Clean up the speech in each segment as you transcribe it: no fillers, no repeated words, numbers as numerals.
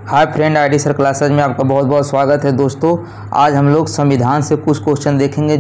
Hi friend, ID sir classes में आपका बहुत बहुत स्वागत है। दोस्तों, आज हम लोग संविधान से कुछ क्वेश्चन देखेंगे।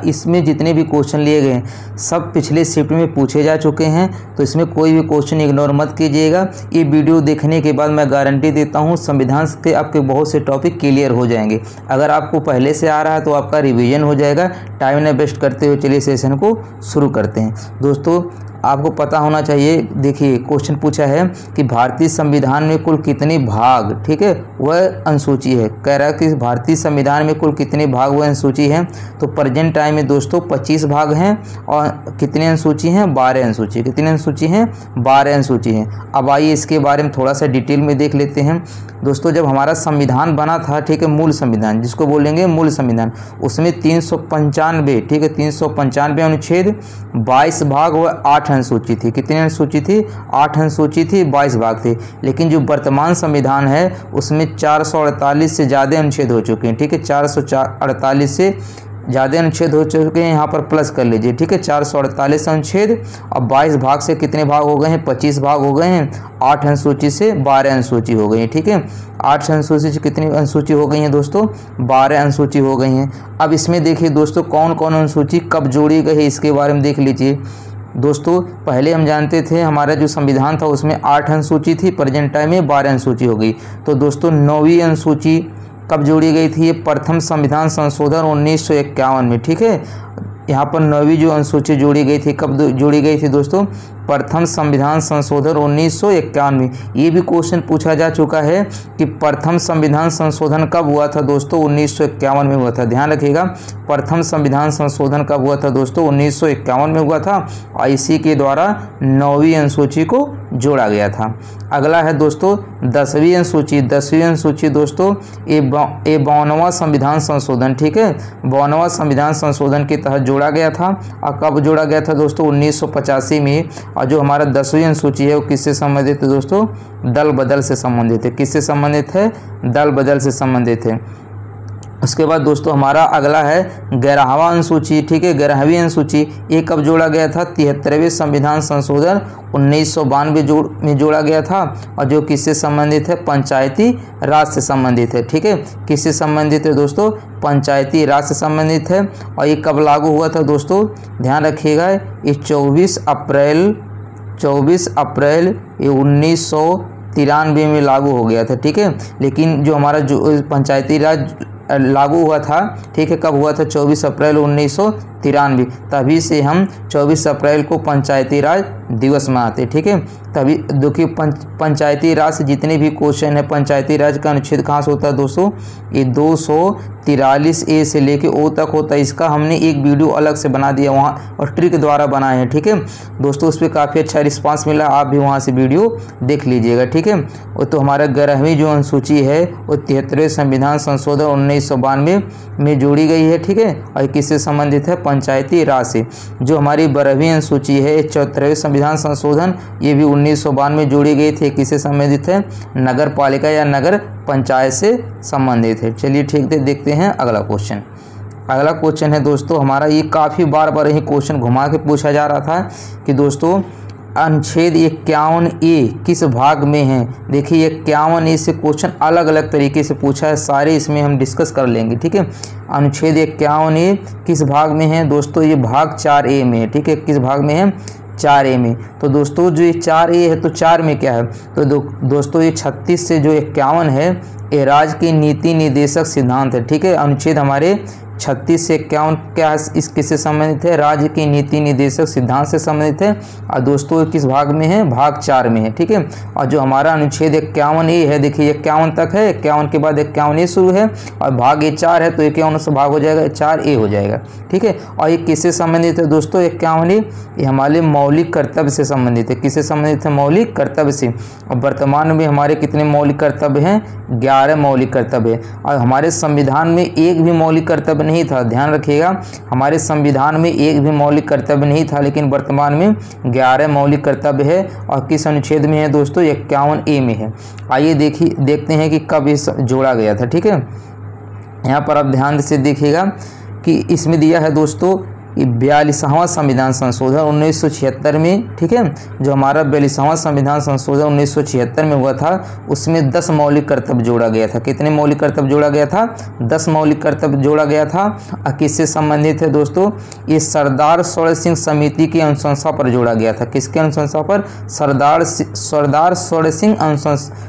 इसमें जितने भी क्वेश्चन लिए गए सब पिछले शिफ्ट में पूछे जा चुके हैं, तो इसमें कोई भी क्वेश्चन इग्नोर मत कीजिएगा। ये वीडियो देखने के बाद मैं गारंटी देता हूँ संविधान के आपके बहुत से टॉपिक क्लियर हो जाएंगे। अगर आपको पहले से आ रहा है तो आपका रिविजन हो जाएगा। टाइम न वेस्ट करते हुए चलिए सेशन को शुरू करते हैं। दोस्तों, आपको पता होना चाहिए, देखिए क्वेश्चन पूछा है कि भारतीय संविधान में कुल कितने भाग, ठीक है, वह अनुसूची है। कह रहा है कि भारतीय संविधान में कुल कितने भाग वह अनुसूची है। तो प्रेजेंट टाइम में दोस्तों 25 भाग हैं और कितने अनुसूची हैं, 12 अनुसूची। कितने अनुसूची हैं, 12 अनुसूची हैं। अब आइए इसके बारे में थोड़ा सा डिटेल में देख लेते हैं। दोस्तों, जब हमारा संविधान बना था, ठीक है, मूल संविधान जिसको बोलेंगे मूल संविधान, उसमें 395, ठीक है, 395 अनुच्छेद, 22 भाग व 8 अनुसूची थी। कितनी अनुसूची थी, 8 अनुसूची थी, 22 भाग थे। लेकिन जो वर्तमान संविधान है उसमें 448 से ज़्यादा अनुच्छेद हो चुके हैं, ठीक है, 448 से ज़्यादा अनुच्छेद हो चुके हैं। यहाँ पर प्लस कर लीजिए, ठीक है, 448 अनुच्छेद। अब 22 भाग से कितने भाग हो गए हैं, 25 भाग हो गए हैं। 8 अनुसूची से 12 अनुसूची हो गई है, ठीक है। 8 अनुसूची से कितनी अनुसूची हो गई हैं दोस्तों, 12 अनुसूची हो गई हैं। अब इसमें देखिए दोस्तों कौन कौन अनुसूची कब जोड़ी गई है इसके बारे में देख लीजिए। दोस्तों, पहले हम जानते थे हमारा जो संविधान था उसमें 8 अनुसूची थी, प्रेजेंट टाइम में 12 अनुसूची हो गई। तो दोस्तों 9वीं अनुसूची कब जोड़ी गई थी, ये प्रथम संविधान संशोधन 1951 में, ठीक है। यहाँ पर 9वीं जो अनुसूची जोड़ी गई थी, कब जोड़ी गई थी दोस्तों, प्रथम संविधान संशोधन 1951 में। ये भी क्वेश्चन पूछा जा चुका है कि प्रथम संविधान संशोधन कब हुआ था दोस्तों, 1951 में हुआ था। ध्यान रखिएगा, प्रथम संविधान संशोधन कब हुआ था दोस्तों, 1951 में हुआ था और इसी के द्वारा 9वीं अनुसूची को जोड़ा गया था। अगला है दोस्तों 10वीं अनुसूची। 10वीं अनुसूची दोस्तों ये 52वां संविधान संशोधन, ठीक है, 52वां संविधान संशोधन के तहत जोड़ा गया था। और कब जोड़ा गया था दोस्तों, 1985 में। और जो हमारा 10वीं अनुसूची है वो किससे संबंधित है दोस्तों, दल बदल से संबंधित है। किससे संबंधित है, दल बदल से संबंधित है। उसके बाद दोस्तों हमारा अगला है 11वां अनुसूची, ठीक है, 11वीं अनुसूची। ये कब जोड़ा गया था, 73वें संविधान संशोधन 1992 में जोड़ा गया था। और जो किससे संबंधित है, पंचायती राज से संबंधित है, ठीक है। किससे संबंधित है दोस्तों, पंचायती राज से संबंधित है। और ये कब लागू हुआ था दोस्तों, ध्यान रखिएगा, ये 24 अप्रैल ये 1993 में लागू हो गया था, ठीक है। लेकिन जो हमारा जो पंचायती राज लागू हुआ था, ठीक है, कब हुआ था, 24 अप्रैल 1993। तभी से हम 24 अप्रैल को पंचायती राज दिवस मनाते, ठीक है। तभी देखिए पंचायती राज से जितने भी क्वेश्चन है, पंचायती राज का अनुच्छेद कहाँ से होता है दोस्तों, ये 243A से लेके O तक होता है। इसका हमने एक वीडियो अलग से बना दिया वहाँ और ट्रिक द्वारा बनाए हैं, ठीक है दोस्तों। उस पर काफ़ी अच्छा रिस्पांस मिला, आप भी वहाँ से वीडियो देख लीजिएगा, ठीक है। तो हमारा 11वीं जो अनुसूची है वो 73वें संविधान संशोधन 1992 में जोड़ी गई है, ठीक है। और किससे संबंधित है, पंचायती राज से। जो हमारी 12वीं अनुसूची है 74वें संविधान संशोधन, ये भी 1992 में जोड़ी गई थी। किससे संबंधित है, नगर पालिका या नगर पंचायत से संबंधित है। चलिए ठीक है, देखते हैं अगला क्वेश्चन। अगला क्वेश्चन है दोस्तों हमारा, ये काफ़ी बार यही क्वेश्चन घुमा के पूछा जा रहा था कि दोस्तों अनुच्छेद 51A किस भाग में है। देखिए 51A से क्वेश्चन अलग अलग तरीके से पूछा है, सारे इसमें हम डिस्कस कर लेंगे, ठीक है। अनुच्छेद 51A किस भाग में है दोस्तों, ये भाग 4A में है, ठीक है। किस भाग में है, 4A में। तो दोस्तों जो ये 4A है तो 4 में क्या है, तो दोस्तों ये 36 से जो 51 है ये राज्य के नीति निर्देशक सिद्धांत है, ठीक है। अनुच्छेद हमारे 36 से 51 क्या है, इस किससे संबंधित है, राज्य की नीति निर्देशक सिद्धांत से संबंधित है। और दोस्तों किस भाग में है, भाग 4 में है, ठीक है। और जो हमारा अनुच्छेद 51A है, देखिए 51 तक है, 51 के बाद 51A शुरू है और भाग ये 4 है, तो 51 से भाग हो जाएगा, 4A हो जाएगा, ठीक है। और ये किससे संबंधित है दोस्तों, 51A ये हमारे मौलिक कर्तव्य से संबंधित है। किससे संबंधित है, मौलिक कर्तव्य से। और वर्तमान में हमारे कितने मौलिक कर्तव्य हैं, 11 मौलिक कर्तव्य है। और हमारे संविधान में एक भी मौलिक कर्तव्य नहीं था, ध्यान रखिएगा, हमारे संविधान में एक भी मौलिक कर्तव्य नहीं था, लेकिन वर्तमान में 11 मौलिक कर्तव्य है। और किस अनुच्छेद में है दोस्तों, 51A में है। आइए देखते हैं कि कब इस जोड़ा गया था, ठीक है। यहाँ पर आप ध्यान से देखिएगा कि इसमें दिया है दोस्तों 42वां संविधान संशोधन 1976 में, ठीक है, जो हमारा 42वां संविधान संशोधन 1976 में हुआ था, उसमें 10 मौलिक कर्तव्य जोड़ा गया था। कितने मौलिक कर्तव्य जोड़ा गया था? 10 मौलिक कर्तव्य जोड़ा गया था। किससे संबंधित है दोस्तों? ये सरदार स्वर्ण सिंह समिति की अनुशंसा पर जोड़ा गया था। किसके अनुशंसा पर? सरदार स्वर्ण सिंह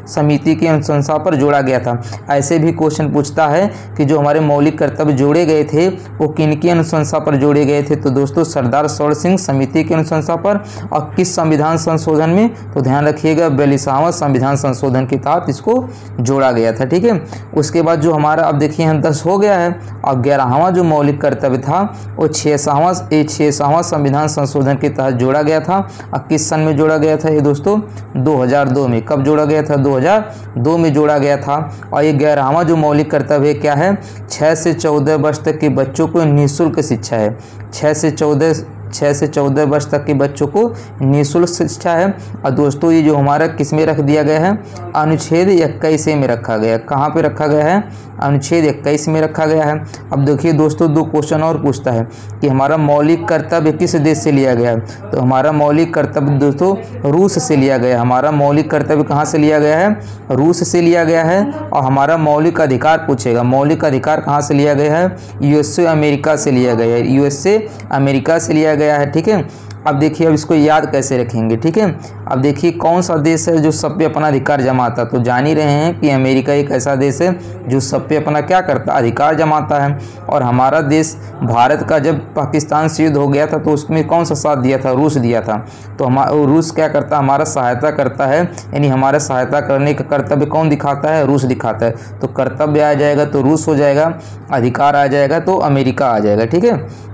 समिति की अनुशंसा पर जोड़ा गया था। ऐसे भी क्वेश्चन पूछता है कि जो हमारे मौलिक कर्तव्य जोड़े गए थे वो किनकी अनुशंसा पर जोड़े गए थे? तो दोस्तों सरदार स्वर्ण सिंह समिति की अनुशंसा पर। और किस संविधान संशोधन में? तो ध्यान रखिएगा 42वां संविधान संशोधन के तहत इसको जोड़ा गया था, ठीक है। उसके बाद जो हमारा, अब देखिए हम 10 हो गया है, और 11वां जो मौलिक कर्तव्य था वो 6वां संविधान संशोधन के तहत जोड़ा गया था। और किस सन में जोड़ा गया था ये दोस्तों? 2002 में। कब जोड़ा गया था? 2002 में जोड़ा गया था। और ये 11वां जो मौलिक कर्तव्य क्या है? 6 से 14 वर्ष तक के बच्चों को निःशुल्क शिक्षा है। 6 से 14 वर्ष तक के बच्चों को निःशुल्क शिक्षा है। और दोस्तों ये जो हमारा किस में रख दिया गया है? अनुच्छेद 21 में रखा गया है। कहाँ पे रखा गया है? अनुच्छेद 21 में रखा गया है। अब देखिए दोस्तों 2 क्वेश्चन और पूछता है कि हमारा मौलिक कर्तव्य किस देश से लिया गया है? तो हमारा मौलिक कर्तव्य दोस्तों रूस से लिया गया है। हमारा मौलिक कर्तव्य कहाँ से लिया गया है? रूस से लिया गया है। और हमारा मौलिक अधिकार पूछेगा, मौलिक अधिकार कहाँ से लिया गया है? यूएसए अमेरिका से लिया गया है। यूएसए अमेरिका से लिया गया है, ठीक है। अब देखिए अब इसको याद कैसे रखेंगे, ठीक है। अब देखिए कौन सा देश है जो सब पे अपना अधिकार जमाता? तो जान ही रहे हैं कि अमेरिका एक ऐसा देश है जो सब पे अपना क्या करता? अधिकार जमाता है। और हमारा देश भारत का जब पाकिस्तान से युद्ध हो गया था तो उसमें कौन सा साथ दिया था? रूस दिया था। तो रूस क्या करता? हमारा सहायता करता है, यानी हमारा सहायता करने का कर्तव्य कौन दिखाता है? रूस दिखाता है। तो कर्तव्य आ जाएगा तो रूस हो जाएगा, अधिकार आ जाएगा तो अमेरिका आ जाएगा, ठीक है।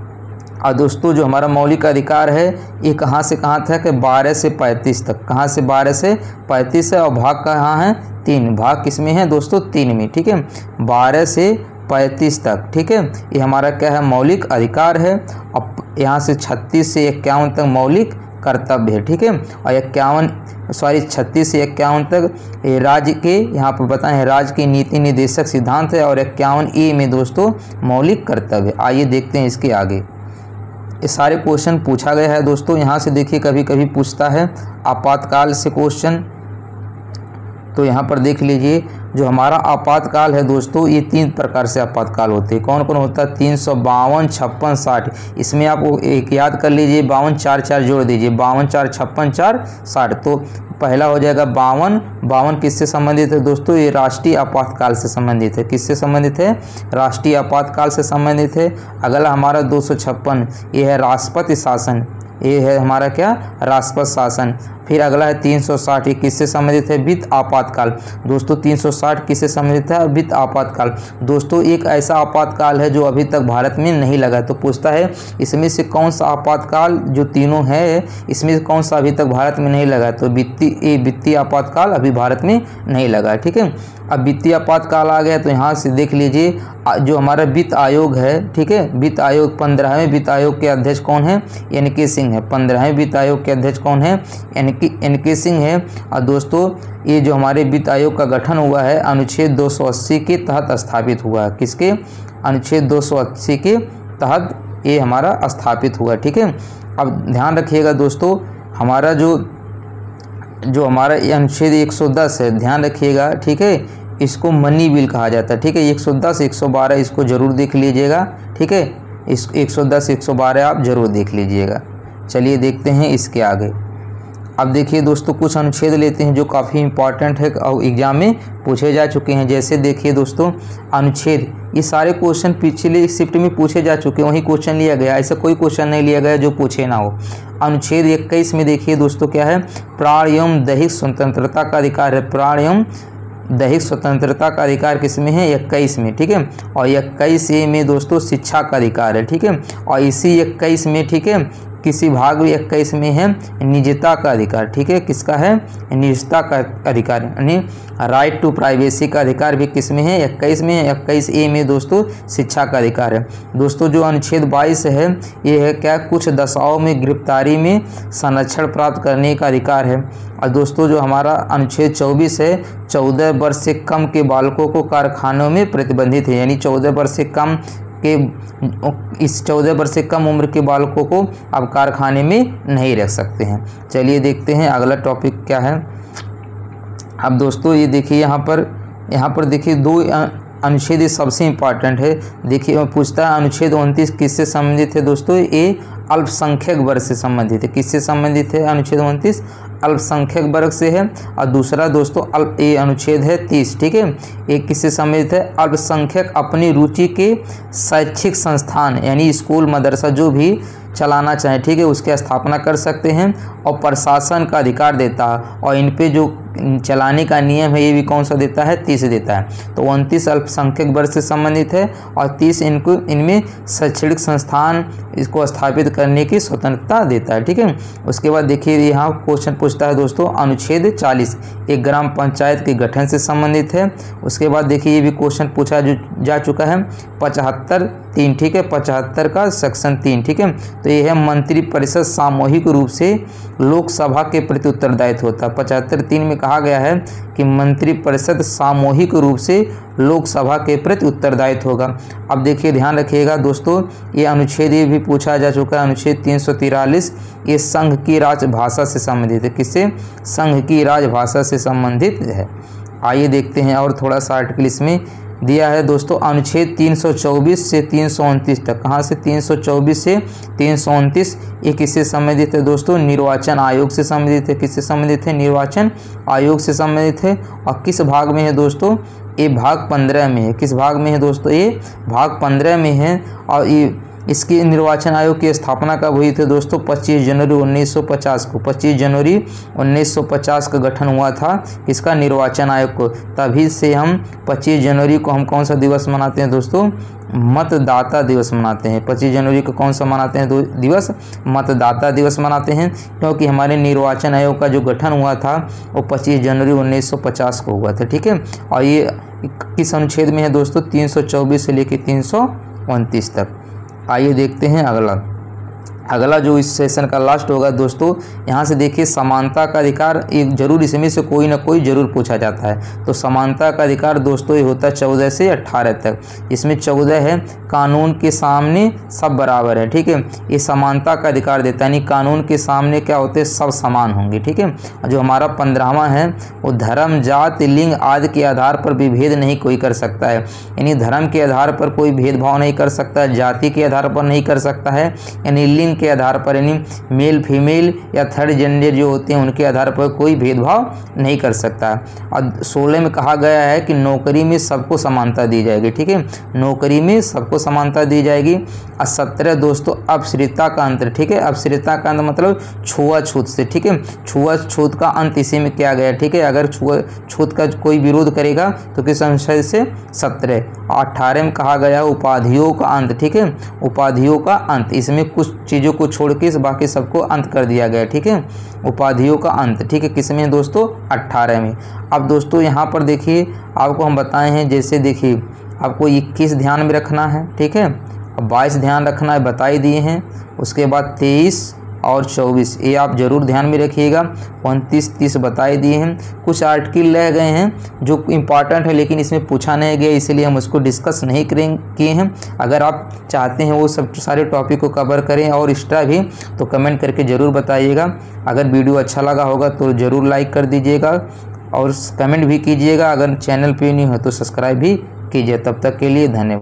और दोस्तों जो हमारा मौलिक अधिकार है ये कहाँ से कहाँ तक है? 12 से 35 तक। कहाँ से? 12 से 35 है। और भाग कहाँ है? 3। भाग किस में है दोस्तों? 3 में, ठीक है। 12 से 35 तक, ठीक है। ये हमारा क्या है? मौलिक अधिकार है। अब यहाँ से 36 से 51 तक मौलिक कर्तव्य है, ठीक है। और 36 से 51 तक राज्य के, यहाँ पर बताएं, राज्य के नीति निर्देशक सिद्धांत है। और 51A में दोस्तों मौलिक कर्तव्य। आइए देखते हैं इसके आगे। ये सारे क्वेश्चन पूछा गया है दोस्तों। यहाँ से देखिए कभी कभी पूछता है आपातकाल से क्वेश्चन। तो यहाँ पर देख लीजिए जो हमारा आपातकाल है दोस्तों, ये 3 प्रकार से आपातकाल होते हैं। कौन कौन होता है? 352, 56, 60। इसमें आप एक याद कर लीजिए, 52 4 4 जोड़ दीजिए, 52 4 56 4 60। तो पहला हो जाएगा 52 किससे संबंधित है दोस्तों? ये राष्ट्रीय आपातकाल से संबंधित है। किससे संबंधित है? राष्ट्रीय आपातकाल से संबंधित है। अगला हमारा 256, ये है राष्ट्रपति शासन। ये है हमारा क्या? राष्ट्रपति शासन। फिर अगला है 360, ये किससे संबंधित है? वित्त आपातकाल। दोस्तों 360 किससे संबंधित है? वित्त आपातकाल। दोस्तों एक ऐसा आपातकाल है जो अभी तक भारत में नहीं लगा। तो पूछता है इसमें से कौन सा आपातकाल, जो तीनों है इसमें से कौन सा अभी तक भारत में नहीं लगा? तो वित्तीय आपातकाल अभी भारत में नहीं लगा, ठीक है। अब वित्तीय आपातकाल आ गया तो यहाँ से देख लीजिए जो हमारा वित्त आयोग है, ठीक है। वित्त आयोग 15वें वित्त आयोग के अध्यक्ष कौन है? एन.के. सिंह है। 15वें वित्त आयोग के अध्यक्ष कौन है? एन.के. सिंह है। और दोस्तों ये जो हमारे वित्त आयोग का गठन हुआ है अनुच्छेद 280 के तहत स्थापित हुआ है। किसके? अनुच्छेद 280 के तहत ये हमारा स्थापित हुआ, ठीक है। अब ध्यान रखिएगा दोस्तों, हमारा जो हमारा अनुच्छेद 110 है, ध्यान रखिएगा, ठीक है। इसको मनी बिल कहा जाता है, ठीक है। 110 112 इसको जरूर देख लीजिएगा, ठीक है। इस 110 112 आप जरूर देख लीजिएगा। चलिए देखते हैं इसके आगे। अब देखिए दोस्तों कुछ अनुच्छेद लेते हैं जो काफ़ी इंपॉर्टेंट है और एग्जाम में पूछे जा चुके हैं। जैसे देखिए दोस्तों अनुच्छेद, ये सारे क्वेश्चन पिछले शिफ्ट में पूछे जा चुके हैं, वही क्वेश्चन लिया गया, ऐसा कोई क्वेश्चन नहीं लिया गया जो पूछे ना हो। अनुच्छेद 21 में देखिए दोस्तों क्या है? प्राण एवं दैहिक स्वतंत्रता का अधिकार है। प्राण एवं दैहिक स्वतंत्रता का अधिकार किस में है? 21 में, ठीक है। और 21A में दोस्तों शिक्षा का अधिकार है, ठीक है। और इसी 21 में, ठीक है, किसी भाग 21 में है निजता का अधिकार, ठीक है। किसका है? निजता का अधिकार, यानी राइट टू प्राइवेसी का अधिकार भी किस में है? 21 में है। 21A में दोस्तों शिक्षा का अधिकार है। दोस्तों जो अनुच्छेद 22 है ये है क्या? कुछ दशाओं में गिरफ्तारी में संरक्षण प्राप्त करने का अधिकार है। और दोस्तों जो हमारा अनुच्छेद 24 है 14 वर्ष से कम के बालकों को कारखानों में प्रतिबंधित है, यानी 14 वर्ष से कम के इस 14 वर्ष से कम उम्र के बालकों को आप कारखाने में नहीं रख सकते हैं। चलिए देखते हैं अगला टॉपिक क्या है। अब दोस्तों ये देखिए यहाँ पर देखिए 2 अनुच्छेद ये सबसे इम्पॉर्टेंट है। देखिए पूछता है अनुच्छेद 29 किससे संबंधित है दोस्तों? ये अल्पसंख्यक वर्ग से संबंधित है। किससे संबंधित है अनुच्छेद 29? अल्पसंख्यक वर्ग से है। और दूसरा दोस्तों ये अनुच्छेद है 30, ठीक है, एक किससे संबंधित है? अल्पसंख्यक अपनी रुचि के शैक्षिक संस्थान यानी स्कूल मदरसा जो भी चलाना चाहे, ठीक है, उसकी स्थापना कर सकते हैं और प्रशासन का अधिकार देता है। और इन पे जो चलाने का नियम है ये भी कौन सा देता है? 30 देता है। तो 29 अल्पसंख्यक वर्ग से संबंधित है और 30 इनमें शैक्षणिक संस्थान इसको स्थापित करने की स्वतंत्रता देता है, ठीक है। उसके बाद देखिए यहाँ क्वेश्चन पूछता है दोस्तों अनुच्छेद 40 एक ग्राम पंचायत के गठन से संबंधित है। उसके बाद देखिए ये भी क्वेश्चन पूछा जा चुका है 75(3), ठीक है, 75 का सेक्शन 3, ठीक है। तो ये है मंत्रिपरिषद सामूहिक रूप से लोकसभा के प्रति उत्तरदायित्व होता है। 75(3) में कहा गया है कि मंत्रिपरिषद सामूहिक रूप से लोकसभा के प्रति उत्तरदायित्व होगा। अब देखिए ध्यान रखिएगा दोस्तों, ये अनुच्छेद ये भी पूछा जा चुका है। अनुच्छेद 343 ये संघ की राजभाषा से संबंधित है। किससे? संघ की राजभाषा से संबंधित है। आइए देखते हैं और थोड़ा सा आर्टिकल इसमें दिया है दोस्तों। अनुच्छेद 324 से 329 तक, कहाँ से? 324 से 329 ये किससे संबंधित है दोस्तों? निर्वाचन आयोग से संबंधित है। किससे संबंधित है? निर्वाचन आयोग से संबंधित है। और किस भाग में है दोस्तों? ये भाग 15 में है। किस भाग में है दोस्तों? ये भाग 15 में है। और ये इसकी निर्वाचन आयोग की स्थापना कब हुई थी दोस्तों? 25 जनवरी 1950 को। 25 जनवरी 1950 का गठन हुआ था इसका निर्वाचन आयोग को। तभी से हम 25 जनवरी को हम कौन सा दिवस मनाते हैं दोस्तों? मतदाता दिवस मनाते हैं। 25 जनवरी को कौन सा मनाते हैं दिवस? मतदाता दिवस मनाते हैं, क्योंकि हमारे निर्वाचन आयोग का जो गठन हुआ था वो 25 जनवरी 1950 को हुआ था, ठीक है। और ये किस अनुच्छेद में है दोस्तों? 324 से लेकर 329 तक। आइए देखते हैं अगला जो इस सेशन का लास्ट होगा दोस्तों। यहाँ से देखिए समानता का अधिकार, एक जरूर इसमें से कोई ना कोई जरूर पूछा जाता है। तो समानता का अधिकार दोस्तों ये होता है 14 से 18 तक। इसमें 14 है कानून के सामने सब बराबर है, ठीक है, ये समानता का अधिकार देता है, यानी कानून के सामने क्या होते हैं? सब समान होंगे, ठीक है। जो हमारा 15वां है वो धर्म, जाति, लिंग आदि के आधार पर विभेद नहीं कोई कर सकता है, यानी धर्म के आधार पर कोई भेदभाव नहीं कर सकता, जाति के आधार पर नहीं कर सकता है, यानी लिंग के आधार पर, यानी मेल फीमेल या थर्ड जेंडर जो होते हैं उनके आधार पर कोई भेदभाव नहीं कर सकता। और 16 में कहा गया है कि नौकरी में सबको समानता दी जाएगी, ठीक है, नौकरी में सबको समानता दी जाएगी। और 17 दोस्तों अपश्रिता का अंत, ठीक है, अपश्रिता का अंत मतलब छुआछूत से, ठीक है, छुआछूत का अंत इसी में किया गया, ठीक है। अगर छुआछूत का कोई विरोध करेगा तो किस अनुच्छेद से? 17। 18 में कहा गया उपाधियों का अंत, ठीक है, उपाधियों का अंत, इसमें कुछ चीज़ों को छोड़ के बाकी सबको अंत कर दिया गया, ठीक है, उपाधियों का अंत, ठीक है, किसमें दोस्तों? 18 में। अब दोस्तों यहाँ पर देखिए आपको हम बताए हैं, जैसे देखिए आपको 21 ध्यान में रखना है, ठीक है, 22 ध्यान रखना है, बता ही दिए हैं। उसके बाद 23 और 24 ये आप जरूर ध्यान में रखिएगा। 29, 30 बताए दिए हैं। कुछ आर्टिकल रह गए हैं जो इम्पॉर्टेंट है लेकिन इसमें पूछा नहीं गया, इसलिए हम उसको डिस्कस नहीं किए हैं। अगर आप चाहते हैं वो सब सारे टॉपिक को कवर करें और एक्स्ट्रा भी, तो कमेंट करके ज़रूर बताइएगा। अगर वीडियो अच्छा लगा होगा तो ज़रूर लाइक कर दीजिएगा और कमेंट भी कीजिएगा। अगर चैनल पे नहीं हो तो सब्सक्राइब भी कीजिए। तब तक के लिए धन्यवाद।